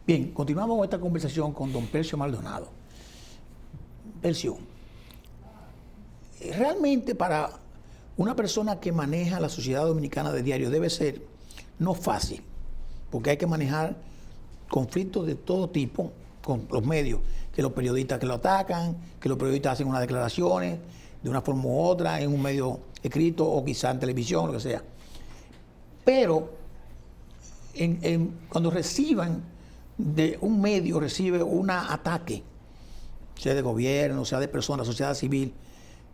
Bien, continuamos con esta conversación con don Percio Maldonado. Percio, realmente para una persona que maneja la sociedad dominicana de diario debe ser no fácil, porque hay que manejar conflictos de todo tipo con los medios, que los periodistas que lo atacan, que los periodistas hacen unas declaraciones de una forma u otra en un medio escrito o quizá en televisión, lo que sea. Pero cuando reciban de un medio, recibe un ataque, sea de gobierno, sea de personas, sociedad civil,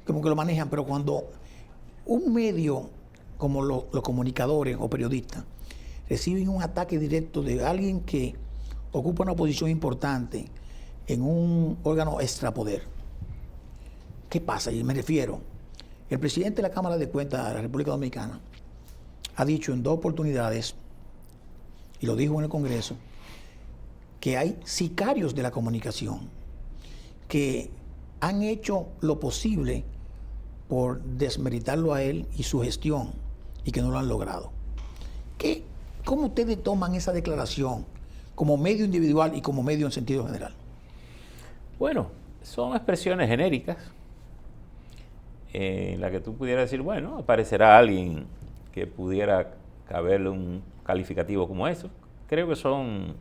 como que lo manejan, pero cuando un medio como los comunicadores o periodistas reciben un ataque directo de alguien que ocupa una posición importante en un órgano extrapoder, ¿qué pasa? Y me refiero, el presidente de la Cámara de Cuentas de la República Dominicana ha dicho en 2 oportunidades, y lo dijo en el Congreso, que hay sicarios de la comunicación que han hecho lo posible por desmeritarlo a él y su gestión y que no lo han logrado. ¿Cómo ustedes toman esa declaración como medio individual y como medio en sentido general? Bueno, son expresiones genéricas en la que tú pudieras decir, bueno, aparecerá alguien que pudiera caberle un calificativo como eso. Creo que son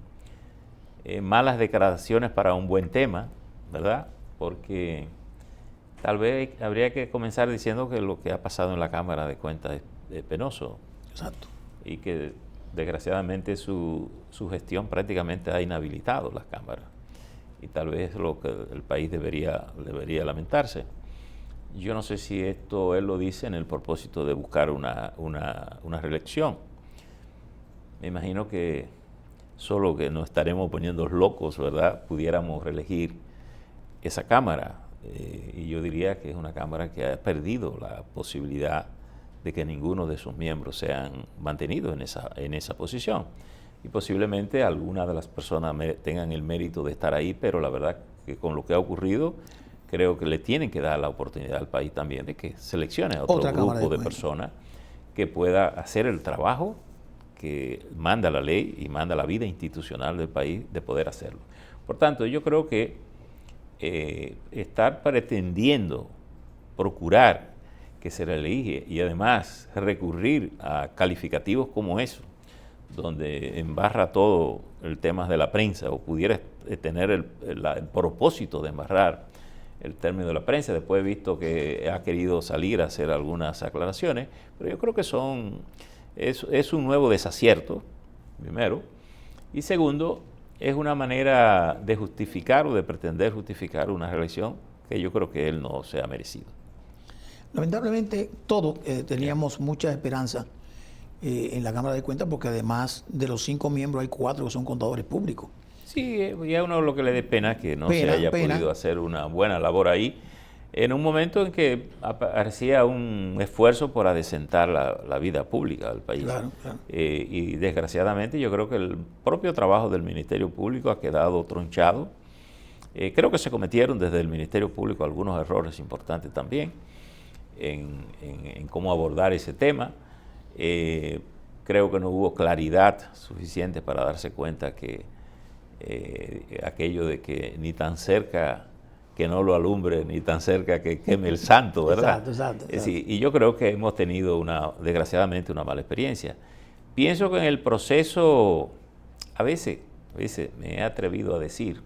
malas declaraciones para un buen tema, ¿verdad? Porque tal vez habría que comenzar diciendo que lo que ha pasado en la Cámara de Cuentas es penoso. Exacto. Y que desgraciadamente su gestión prácticamente ha inhabilitado las cámaras. Y tal vez es lo que el país debería lamentarse. Yo no sé si esto él lo dice en el propósito de buscar una reelección. Me imagino que solo que nos estaremos poniendo locos, ¿verdad?, pudiéramos reelegir esa Cámara. Y yo diría que es una Cámara que ha perdido la posibilidad de que ninguno de sus miembros sean mantenidos en esa posición. Y posiblemente algunas de las personas tengan el mérito de estar ahí, pero la verdad que con lo que ha ocurrido, creo que le tienen que dar la oportunidad al país también de que seleccione a otro grupo de personas que pueda hacer el trabajo que manda la ley y manda la vida institucional del país de poder hacerlo. Por tanto, yo creo que estar pretendiendo procurar que se reelige y además recurrir a calificativos como eso, donde embarra todo el tema de la prensa o pudiera tener el propósito de embarrar el término de la prensa. Después he visto que ha querido salir a hacer algunas aclaraciones, pero yo creo que es un nuevo desacierto, primero, y segundo, es una manera de justificar o de pretender justificar una reelección que yo creo que él no se ha merecido. Lamentablemente todos teníamos mucha esperanza en la Cámara de Cuentas, porque además de los 5 miembros hay 4 que son contadores públicos. Sí, y a uno lo que le dé pena es que no se haya podido hacer una buena labor ahí, en un momento en que aparecía un esfuerzo por adecentar la vida pública del país. Claro, claro. Y desgraciadamente yo creo que el propio trabajo del Ministerio Público ha quedado tronchado. Creo que se cometieron desde el Ministerio Público algunos errores importantes también en cómo abordar ese tema. Creo que no hubo claridad suficiente para darse cuenta que aquello de que ni tan cerca que no lo alumbre, ni tan cerca que queme el santo, ¿verdad? Exacto. Sí, y yo creo que hemos tenido desgraciadamente una mala experiencia. Pienso que en el proceso, a veces me he atrevido a decir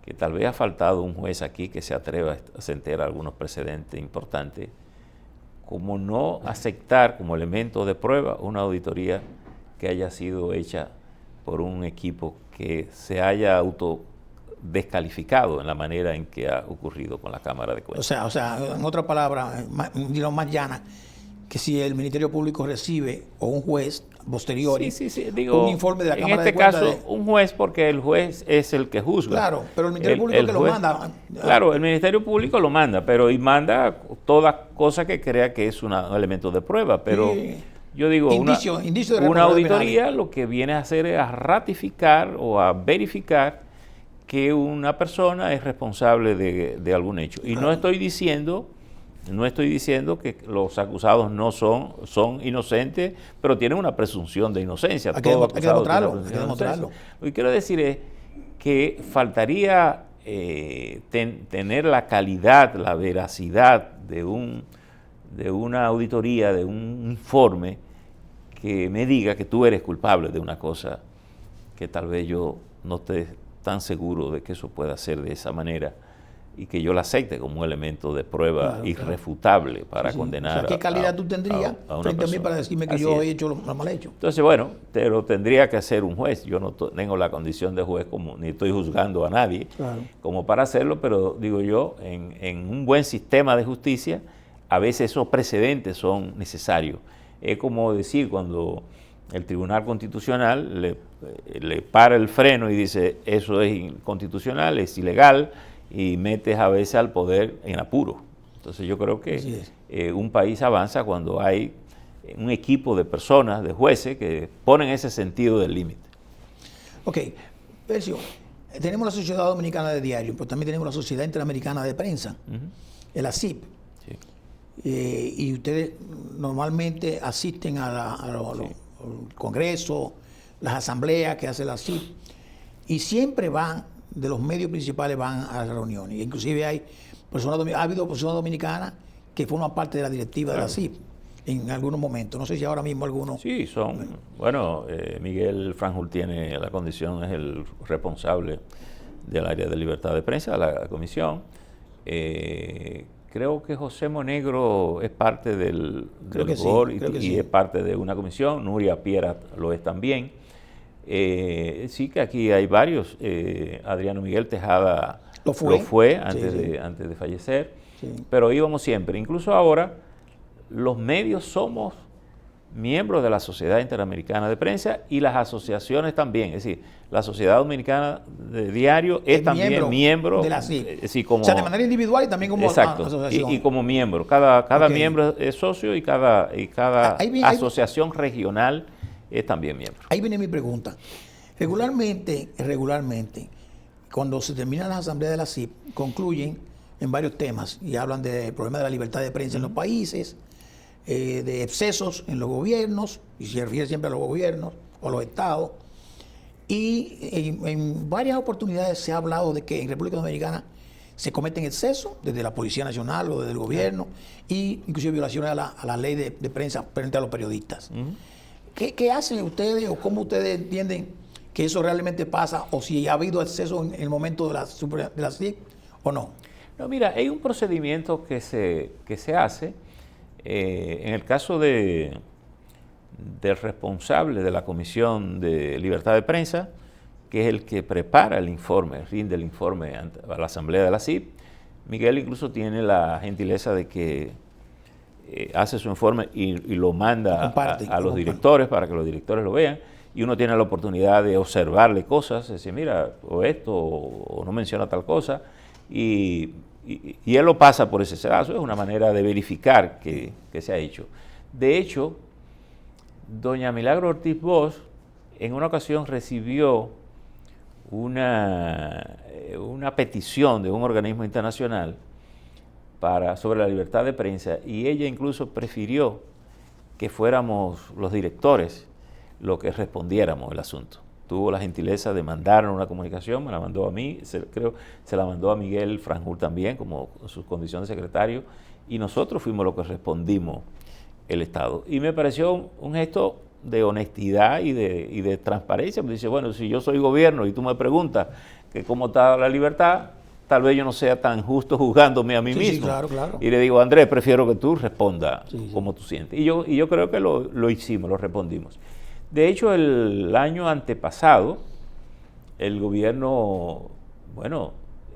que tal vez ha faltado un juez aquí que se atreva a sentar algunos precedentes importantes, como no aceptar como elemento de prueba una auditoría que haya sido hecha por un equipo que se haya descalificado en la manera en que ha ocurrido con la Cámara de Cuentas. O sea, en otra palabra, más llana, que si el Ministerio Público recibe o un juez posterior digo, un informe de la Cámara de Cuentas. En este caso, un juez, porque el juez es el que juzga. Claro, pero el Ministerio Público que lo manda. Claro, el Ministerio Público lo manda, pero y manda toda cosa que crea que es un elemento de prueba, pero yo digo, indicio de una auditoría lo que viene a hacer es a ratificar o a verificar que una persona es responsable de algún hecho. Y no estoy diciendo No estoy diciendo que los acusados no son inocentes, pero tienen una presunción de inocencia. Hay que demostrarlo. Lo que quiero decir es que faltaría tener la calidad, la veracidad de una auditoría, de un informe que me diga que tú eres culpable de una cosa que tal vez yo no esté tan seguro de que eso pueda ser de esa manera y que yo la acepte como un elemento de prueba irrefutable para condenar. O sea, ¿qué calidad tú tendrías frente a mí para decirme que yo he hecho lo mal hecho? Entonces, bueno, te lo tendría que hacer un juez. Yo no tengo la condición de juez, ni estoy juzgando a nadie como para hacerlo, pero digo yo, en un buen sistema de justicia, a veces esos precedentes son necesarios. Es como decir, cuando el Tribunal Constitucional le para el freno y dice, eso es inconstitucional, es ilegal, y metes a veces al poder en apuro. Entonces yo creo que un país avanza cuando hay un equipo de personas, de jueces, que ponen ese sentido del límite. Ok, Percio, tenemos la Sociedad Dominicana de Diario, pero también tenemos la Sociedad Interamericana de Prensa, el ACIP. Sí. Y ustedes normalmente asisten al Congreso, las asambleas que hace la ACIP, y siempre van, de los medios principales van a las reuniones. Inclusive ha habido personas dominicanas que forman parte de la directiva de la CIP en algunos momentos. No sé si ahora mismo algunos... Sí, bueno, Miguel Franjul tiene la condición, es el responsable del área de libertad de prensa, la comisión. Creo que José Monegro es parte del BOR y es parte de una comisión. Nuria Piera lo es también. Sí que aquí hay varios. Adriano Miguel Tejada lo fue antes de fallecer, pero íbamos siempre. Incluso ahora los medios somos miembros de la Sociedad Interamericana de Prensa y las asociaciones también. Es decir, la Sociedad Dominicana de Diario es también miembro de la CIP. O sea, de manera individual y también como asociación. Y como miembro. Cada miembro es socio y cada asociación regional es también miembro. Ahí viene mi pregunta. Regularmente, cuando se terminan las asambleas de la CIP, concluyen en varios temas y hablan del problema de la libertad de prensa en los países, de excesos en los gobiernos, y se refiere siempre a los gobiernos o a los estados. Y en varias oportunidades se ha hablado de que en República Dominicana se cometen excesos desde la Policía Nacional o desde el gobierno, y inclusive violaciones a la ley de prensa frente a los periodistas. ¿Qué hacen ustedes o cómo ustedes entienden que eso realmente pasa, o si ha habido exceso en el momento de la CIP o no? No, mira, hay un procedimiento que se hace. En el caso del responsable de la Comisión de Libertad de Prensa, que es el que prepara el informe, rinde el informe a la Asamblea de la CIP, Miguel incluso tiene la gentileza de que hace su informe y lo manda a los directores para que los directores lo vean, y uno tiene la oportunidad de observarle cosas, decir, mira, o esto, o no menciona tal cosa, y él lo pasa por ese sedazo. Es una manera de verificar que se ha hecho. De hecho, doña Milagro Ortiz Bosch en una ocasión recibió una petición de un organismo internacional sobre la libertad de prensa, y ella incluso prefirió que fuéramos los directores los que respondiéramos el asunto. Tuvo la gentileza de mandar una comunicación, me la mandó a mí, creo se la mandó a Miguel Franjul también, como su condición de secretario, y nosotros fuimos los que respondimos el Estado. Y me pareció un gesto de honestidad y de transparencia. Me dice, bueno, si yo soy gobierno y tú me preguntas que cómo está la libertad, tal vez yo no sea tan justo juzgándome a mí mismo. Sí, claro. Y le digo, Andrés, prefiero que tú respondas como tú sientes. Y yo creo que lo hicimos, lo respondimos. De hecho, el año antepasado, el gobierno,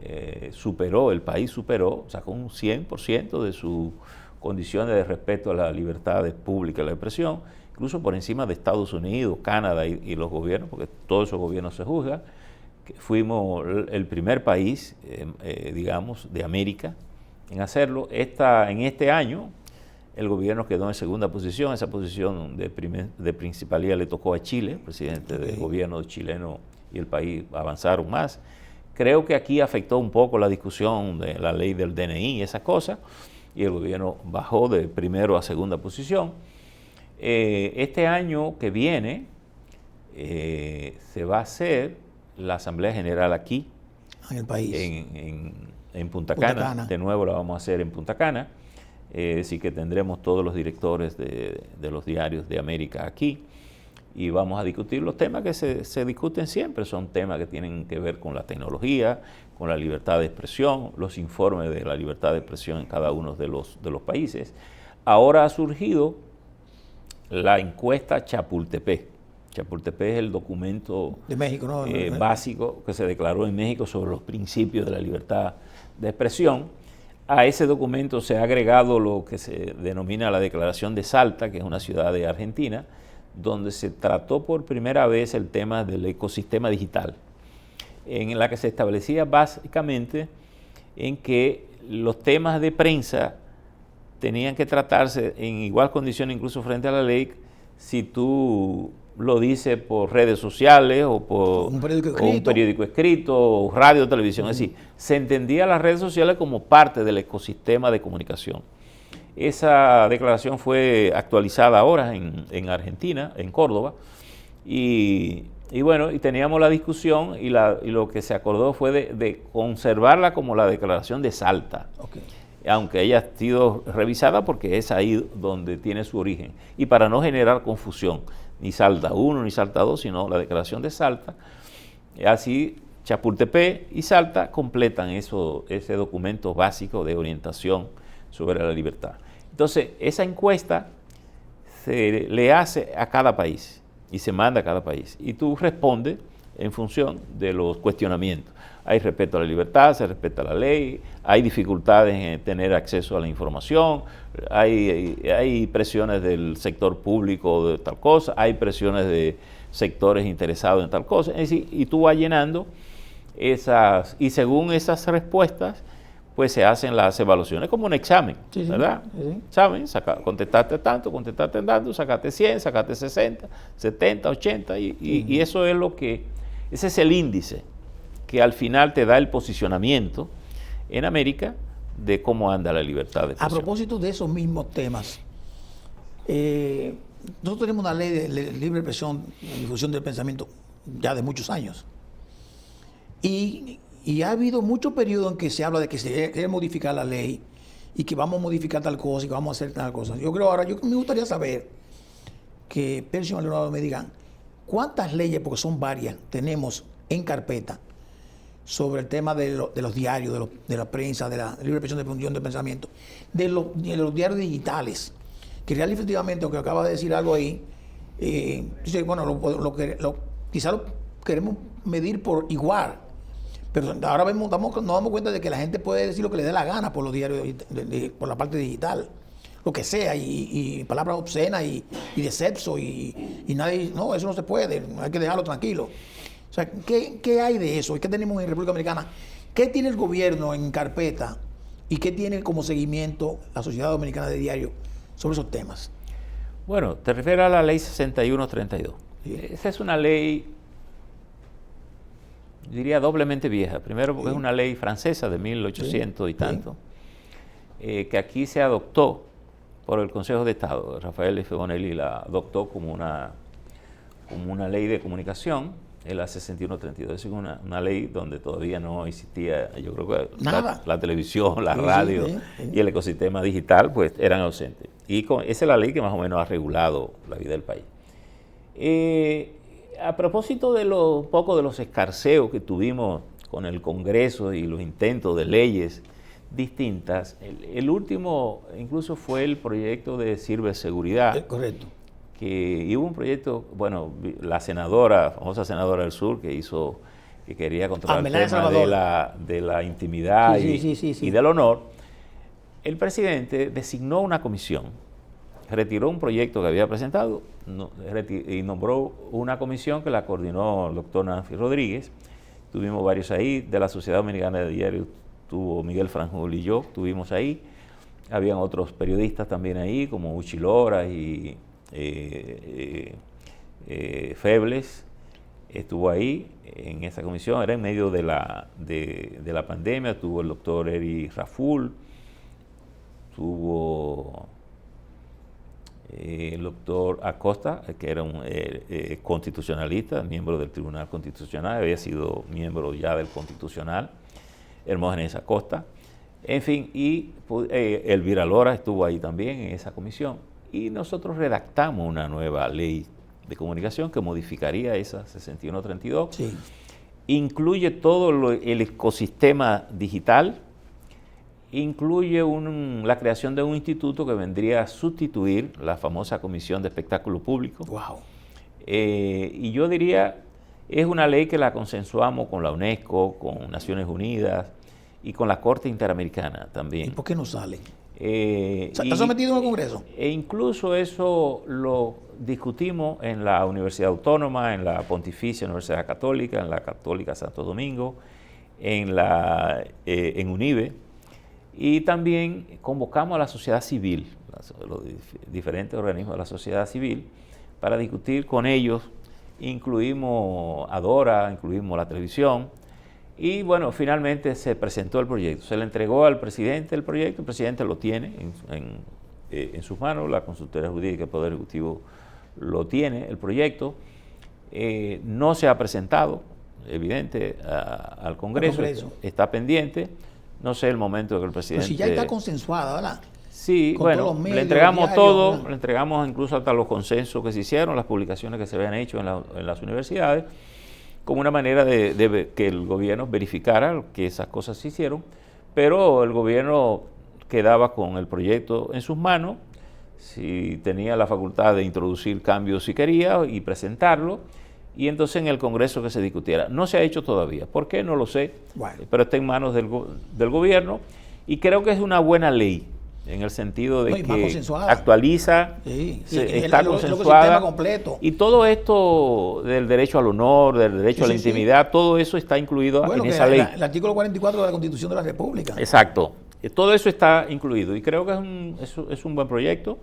el país superó, sacó un 100% de sus condiciones de respeto a la libertad pública y la expresión, incluso por encima de Estados Unidos, Canadá y los gobiernos, porque todos esos gobiernos se juzgan. Fuimos el primer país, digamos, de América en hacerlo. En este año, el gobierno quedó en segunda posición. Esa posición de principalía le tocó a Chile, el presidente del gobierno chileno y el país avanzaron más. Creo que aquí afectó un poco la discusión de la ley del DNI y esas cosas. y el gobierno bajó de primero a segunda posición. Este año que viene se va a hacer la Asamblea General aquí, en el país, en Punta Cana. De nuevo la vamos a hacer en Punta Cana. Así que tendremos todos los directores de los diarios de América aquí y vamos a discutir los temas que se discuten siempre. Son temas que tienen que ver con la tecnología, con la libertad de expresión, los informes de la libertad de expresión en cada uno de los países. Ahora ha surgido la encuesta Chapultepec. Chapultepec es el documento de México, ¿no? Básico que se declaró en México sobre los principios de la libertad de expresión. A ese documento se ha agregado lo que se denomina la Declaración de Salta, que es una ciudad de Argentina, donde se trató por primera vez el tema del ecosistema digital, en la que se establecía básicamente en que los temas de prensa tenían que tratarse en igual condición, incluso frente a la ley, si tú lo dices por redes sociales o por un periódico escrito, o radio, televisión, es decir, se entendía las redes sociales como parte del ecosistema de comunicación. Esa declaración fue actualizada ahora en Argentina, en Córdoba, y bueno, y teníamos la discusión y lo que se acordó fue de conservarla como la Declaración de Salta. Okay. Aunque haya sido revisada porque es ahí donde tiene su origen. Y para no generar confusión, ni Salta 1 ni Salta 2, sino la Declaración de Salta. Así Chapultepec y Salta completan ese documento básico de orientación sobre la libertad. Entonces, esa encuesta se le hace a cada país y se manda a cada país. Y tú respondes en función de los cuestionamientos. Hay respeto a la libertad, se respeta la ley, hay dificultades en tener acceso a la información, hay presiones del sector público de tal cosa, hay presiones de sectores interesados en tal cosa, es decir, y tú vas llenando esas, y según esas respuestas, pues se hacen las evaluaciones, como un examen, sí, ¿verdad? Sí. Examen, contestaste tanto, sacaste 100, sacaste 60, 70, 80, y eso es ese es el índice que al final te da el posicionamiento en América de cómo anda la libertad de expresión. A propósito de esos mismos temas, nosotros tenemos una ley de libre expresión y difusión del pensamiento ya de muchos años. Y ha habido muchos periodos en que se habla de que se quiere modificar la ley y que vamos a modificar tal cosa y que vamos a hacer tal cosa. Yo me gustaría saber que Percio y Leonardo me digan cuántas leyes, porque son varias, tenemos en carpeta sobre el tema de los diarios, de la prensa, de la libre expresión de difusión de pensamiento, de los diarios digitales, que realmente, efectivamente, aunque acaba de decir algo ahí, bueno, quizás lo queremos medir por igual, pero ahora nos damos cuenta de que la gente puede decir lo que le dé la gana por los diarios, por la parte digital, lo que sea, y palabras obscenas y de sexo, y nadie, no, eso no se puede, hay que dejarlo tranquilo. O sea, ¿qué hay de eso? ¿Y qué tenemos en República Dominicana? ¿Qué tiene el gobierno en carpeta y qué tiene como seguimiento la Sociedad Dominicana de Diario sobre esos temas? Bueno, te refieres a la ley 6132. Sí. Esa es una ley, diría, doblemente vieja. Primero porque es una ley francesa de 1800 y tanto, que aquí se adoptó por el Consejo de Estado. Rafael F. Bonelli la adoptó como una ley de comunicación. Es la 6132, es una ley donde todavía no existía, yo creo que la televisión, la radio y el ecosistema digital pues eran ausentes. Y esa es la ley que más o menos ha regulado la vida del país. A propósito de un poco de los escarceos que tuvimos con el Congreso y los intentos de leyes distintas, el último incluso fue el proyecto de ciberseguridad. Correcto. Que hubo un proyecto, bueno, la famosa senadora del Sur, que quería controlar el tema de la intimidad y del honor. El presidente designó una comisión, retiró un proyecto que había presentado y nombró una comisión que la coordinó el doctor Nancy Rodríguez. Tuvimos varios ahí, de la Sociedad Dominicana de Diario tuvo Miguel Franjul y yo, estuvimos ahí. Habían otros periodistas también ahí, como Uchilora y Febles, estuvo ahí en esa comisión, era en medio de la pandemia, estuvo el doctor Eri Raful, estuvo el doctor Acosta, que era un constitucionalista, miembro del Tribunal Constitucional, había sido miembro ya del Constitucional, Hermógenes Acosta, en fin, y Elvira Lora estuvo ahí también en esa comisión. Y nosotros redactamos una nueva ley de comunicación que modificaría esa 6132. Sí. Incluye todo el ecosistema digital, incluye la creación de un instituto que vendría a sustituir la famosa Comisión de Espectáculo Público. Wow. Y yo diría, es una ley que la consensuamos con la UNESCO, con Naciones Unidas y con la Corte Interamericana también. ¿Y por qué no sale? ¿Está sometido en el Congreso? E incluso eso lo discutimos en la Universidad Autónoma, en la Pontificia Universidad Católica, en la Católica Santo Domingo, en UNIBE, y también convocamos a la sociedad civil, los diferentes organismos de la sociedad civil, para discutir con ellos. Incluimos a Dora, incluimos la televisión, y bueno, finalmente se presentó el proyecto. Se le entregó al presidente el proyecto, el presidente lo tiene en sus manos, la consultoría jurídica del Poder Ejecutivo lo tiene, el proyecto. No se ha presentado, evidente, al Congreso, está pendiente. No sé el momento de que el presidente... Pero si ya está consensuada, ¿verdad? Sí, con bueno, todos los medios, le entregamos diarios, todo, ¿verdad? le entregamos incluso hasta los consensos que se hicieron, las publicaciones que se habían hecho en las universidades, como una manera de que el gobierno verificara que esas cosas se hicieron, pero el gobierno quedaba con el proyecto en sus manos, si tenía la facultad de introducir cambios si quería y presentarlo, y entonces en el Congreso que se discutiera. No se ha hecho todavía. ¿Por qué? No lo sé, Bueno. pero está en manos del gobierno, y creo que es una buena ley, en el sentido de que actualiza, está consensuada, y todo esto del derecho al honor, del derecho a la intimidad, todo eso está incluido en esa ley. El artículo 44 de la Constitución de la República. Exacto, todo eso está incluido, y creo que es un buen proyecto.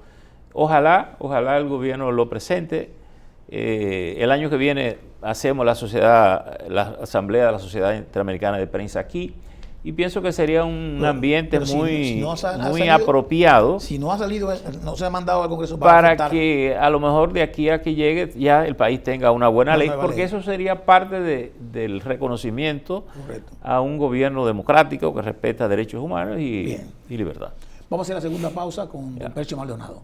Ojalá el gobierno lo presente. El año que viene hacemos la Asamblea de la Sociedad Interamericana de Prensa aquí, y pienso que sería un ambiente muy apropiado. Si no ha salido, no se ha mandado al Congreso para que a lo mejor de aquí a que llegue ya el país tenga una buena ley, porque eso sería parte del reconocimiento a un gobierno democrático que respeta derechos humanos y libertad. Vamos a hacer la segunda pausa con don Percio Maldonado.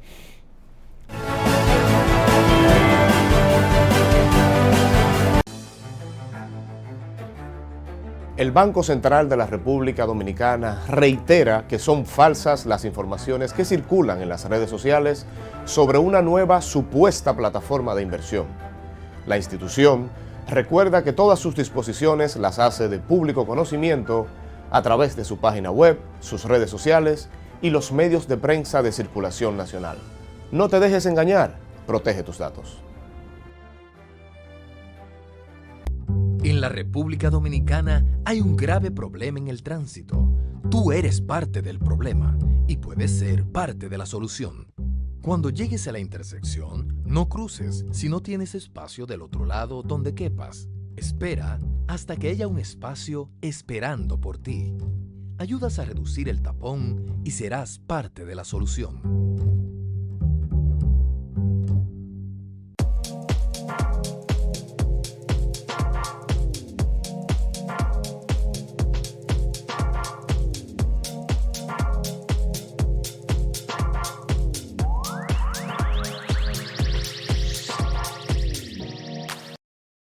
El Banco Central de la República Dominicana reitera que son falsas las informaciones que circulan en las redes sociales sobre una nueva supuesta plataforma de inversión. La institución recuerda que todas sus disposiciones las hace de público conocimiento a través de su página web, sus redes sociales y los medios de prensa de circulación nacional. No te dejes engañar, protege tus datos. En la República Dominicana hay un grave problema en el tránsito. Tú eres parte del problema y puedes ser parte de la solución. Cuando llegues a la intersección, no cruces si no tienes espacio del otro lado donde quepas. Espera hasta que haya un espacio esperando por ti. Ayudas a reducir el tapón y serás parte de la solución.